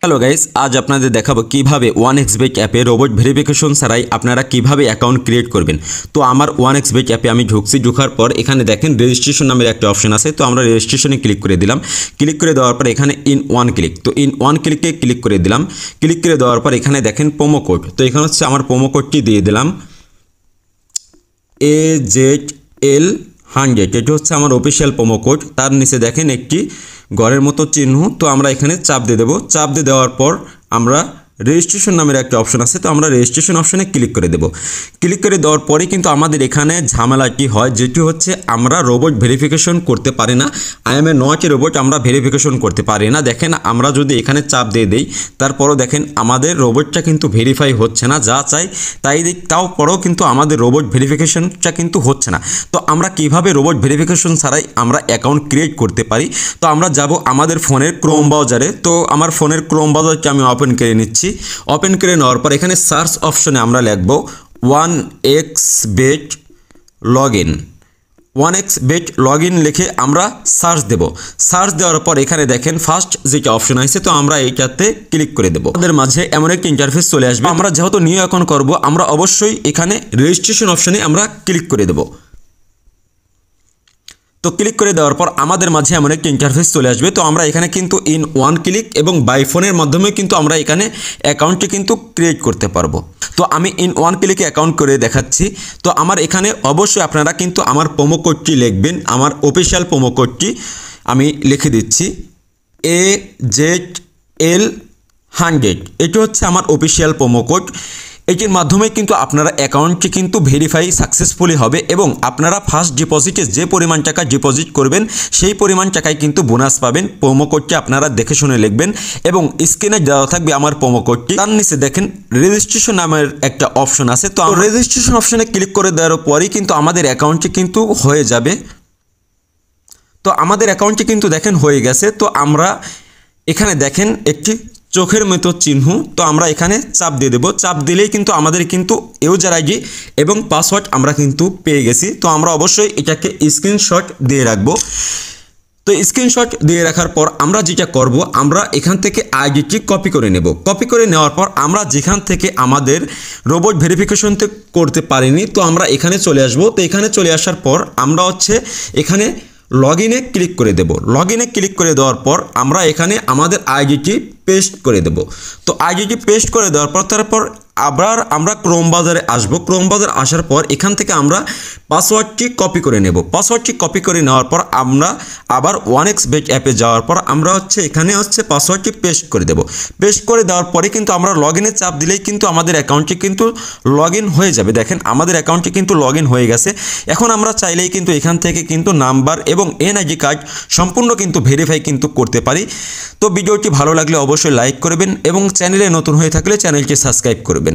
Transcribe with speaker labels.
Speaker 1: Hello guys, আজ আপনাদের দেখাবো কিভাবে 1xBet অ্যাপে রোবট ভেরিফিকেশন ছাড়াই আপনারা কিভাবে অ্যাকাউন্ট ক্রিয়েট করবেন। তো আমার 1xBet অ্যাপে আমি ঢোকার পর এখানে দেখেন রেজিস্ট্রেশন নামের একটা অপশন আছে। তো আমরা রেজিস্ট্রেশনে ক্লিক করে দিলাম। ক্লিক করে দেওয়ার পর এখানে ইন ওয়ান ক্লিক, তো ইন ওয়ান ক্লিকে ক্লিক করে দিলাম। ক্লিক করে দেওয়ার পর এখানে দেখেন প্রোমো কোড, তো এখানে হচ্ছে আমার প্রোমো কোডটি দিয়ে দিলাম AZL100। এটা হচ্ছে আমার অফিসিয়াল প্রোমো কোড। তার নিচে দেখেন একটি ঘরের মতো চিহ্ন, তো আমরা এখানে চাপ দিয়ে দেবো। চাপ দিয়ে দেওয়ার পর আমরা রেজিস্ট্রেশন নামের একটা অপশন আছে, তো আমরা রেজিস্ট্রেশন অপশনে ক্লিক করে দেব। ক্লিক করে দেওয়ার পরে কিন্তু আমাদের এখানে ঝামেলাটি হয়, যেটি হচ্ছে আমরা রোবট ভেরিফিকেশন করতে পারি না। IAM নট এ রোবট আমরা ভেরিফিকেশন করতে পারি না। দেখেন আমরা যদি এখানে চাপ দিয়ে দেই, তারপরও দেখেন আমাদের রোবটটা কিন্তু ভেরিফাই হচ্ছে না। যা চাই তাই দিক, তাও পরেও কিন্তু আমাদের রোবট ভেরিফিকেশনটা কিন্তু হচ্ছে না। তো আমরা কিভাবে রোবট ভেরিফিকেশন ছাড়াই আমরা অ্যাকাউন্ট ক্রিয়েট করতে পারি। তো আমরা যাব আমাদের ফোনের ক্রোম ব্রাউজারে। তো আমার ফোনের ক্রোম ব্রাউজারকে আমি ওপেন করে নিচ্ছি। ওপেন করে নেওয়ার পর এখানে সার্চ অপশনে আমরা লিখব 1xBet লগইন। 1xBet লগইন লিখে আমরা সার্চ দেব। সার্চ দেওয়ার পর এখানে দেখেন ফার্স্ট যেটা অপশন আছে, তো আমরা এইটাতে ক্লিক করে দেব। আমাদের মাঝে এমন একটা ইন্টারফেস চলে আসবে। আমরা যেহেতু নিউ অ্যাকাউন্ট করব, আমরা অবশ্যই এখানে রেজিস্ট্রেশন অপশনে আমরা ক্লিক করে দেব। তো ক্লিক করে দেওয়ার পর আমাদের মাঝে এমন একটা ইন্টারফেস চলে আসবে। তো আমরা এখানে কিন্তু ইন ওয়ান ক্লিক এবং বাই ফোনের মাধ্যমে কিন্তু আমরা এখানে অ্যাকাউন্টটি কিন্তু ক্রিয়েট করতে পারবো। তো আমি ইন ওয়ান ক্লিকে অ্যাকাউন্ট করে দেখাচ্ছি। তো আমার এখানে অবশ্যই আপনারা কিন্তু আমার প্রোমো কোডটি লিখবেন। আমার অফিসিয়াল প্রোমো কোডটি আমি লিখে দিচ্ছি AZL100। এটি হচ্ছে আমার অফিসিয়াল প্রোমো কোড। এটির মাধ্যমে কিন্তু আপনারা অ্যাকাউন্টটি কিন্তু ভেরিফাই সাকসেসফুলি হবে এবং আপনারা ফার্স্ট ডিপোজিটে যে পরিমাণ টাকা ডিপোজিট করবেন সেই পরিমাণ টাকায় কিন্তু বোনাস পাবেন। প্রোমো কোডটি আপনারা দেখে শুনে লিখবেন এবং স্ক্রিনে দেওয়া থাকবে আমার প্রোমো কোডটি। তার নিচে দেখেন রেজিস্ট্রেশন নামের একটা অপশন আছে। তো রেজিস্ট্রেশন অপশনে ক্লিক করে দেওয়ার পরেই কিন্তু আমাদের অ্যাকাউন্টটি কিন্তু হয়ে যাবে। তো আমাদের অ্যাকাউন্টটি কিন্তু দেখেন হয়ে গেছে। তো আমরা এখানে দেখেন একটি চোখের মতো চিহ্ন, তো আমরা এখানে চাপ দিয়ে দেবো। চাপ দিলেই কিন্তু আমাদের কিন্তু ইউজার আইডি এবং পাসওয়ার্ড আমরা কিন্তু পেয়ে গেছি। তো আমরা অবশ্যই এটাকে স্ক্রিনশট দিয়ে রাখবো। তো স্ক্রিনশট দিয়ে রাখার পর আমরা যেটা করব, আমরা এখান থেকে আইডিটি কপি করে নেব। কপি করে নেওয়ার পর আমরা যেখান থেকে আমাদের রোবট ভেরিফিকেশন করতে পারিনি, তো আমরা এখানে চলে আসব। তো এখানে চলে আসার পর আমরা হচ্ছে এখানে লগইনে ক্লিক করে দেব। লগইনে ক্লিক করে দেওয়ার পর আমরা এখানে আমাদের আইডিটি পেস্ট করে দেব। তো আইডিটি পেস্ট করে দেওয়ার পর তারপর আবার আমরা ক্রোম ব্রাউজারে আসব। ক্রোম ব্রাউজারে আসার পর এখান থেকে আমরা পাসওয়ার্ডটি কপি করে নেব। পাসওয়ার্ডটি কপি করে নেওয়ার পর আমরা আবার 1xBet অ্যাপে যাওয়ার পর আমরা হচ্ছে এখানে হচ্ছে পাসওয়ার্ডটি পেস্ট করে দেব। পেস্ট করে দেওয়ার পরে কিন্তু আমরা লগইনে চাপ দিলেই কিন্তু আমাদের অ্যাকাউন্টটি কিন্তু লগইন হয়ে যাবে। দেখেন আমাদের অ্যাকাউন্টটি কিন্তু লগইন হয়ে গেছে। এখন আমরা চাইলেই কিন্তু এখান থেকে কিন্তু নাম্বার এবং NID কার্ড সম্পূর্ণ কিন্তু ভেরিফাই কিন্তু করতে পারি। তো ভিডিওটি ভালো লাগলে অবশ্যই লাইক করবেন এবং চ্যানেলে নতুন হয়ে থাকলে চ্যানেলটি সাবস্ক্রাইব করবেন।